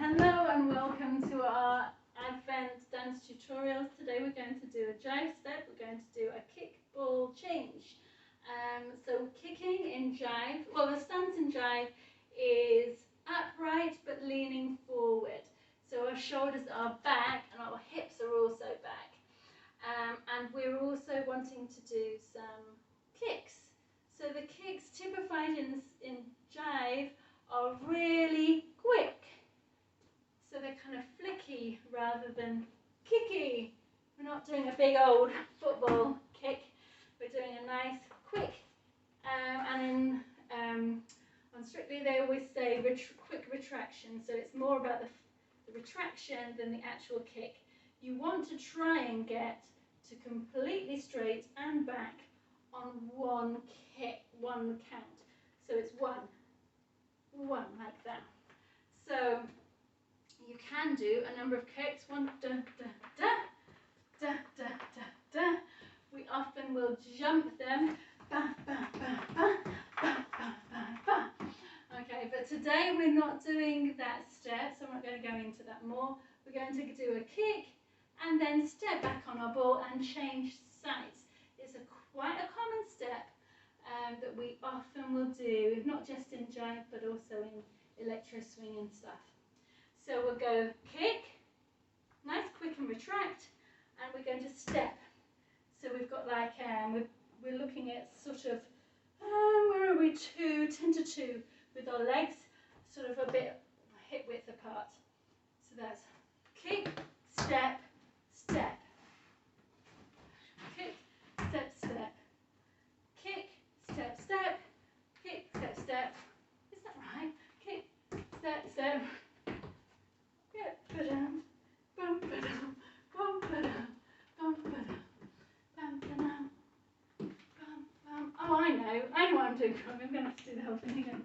Hello and welcome to our Advent dance tutorials. Today we're going to do a jive step. We're going to do a kick ball change. So kicking in jive, well, the stance in jive is upright but leaning forward. So our shoulders are back and our hips are also back. And we're also wanting to do some kicks. So the kicks typified in jive are really quick. So they're kind of flicky rather than kicky. We're not doing a big old football kick. We're doing a nice quick. And on Strictly they always say quick retraction. So it's more about the retraction than the actual kick. You want to try and get to completely straight and back on one kick, one count. So it's one, like that. So you can do a number of kicks. One, da, da, da, da, da, da, da. We often will jump them. Ba, ba, ba, ba, ba, ba, ba, ba. Okay, but today we're not doing that step, so I'm not going to go into that more. We're going to do a kick and then step back on our ball and change sides. It's quite a common step that we often will do, not just in jive, but also in electro swing and stuff. So we'll go kick, nice quick and retract, and we're going to step. So we've got like, we're looking at sort of, where are we, 10 to 2, with our legs sort of a bit hip width apart. So that's kick, step, step. Kick, step, step. Kick, step, step. Kick, step, step. Is that right? Kick, step, step. Oh, I know what I'm doing wrong. I'm going to have to do the whole thing again.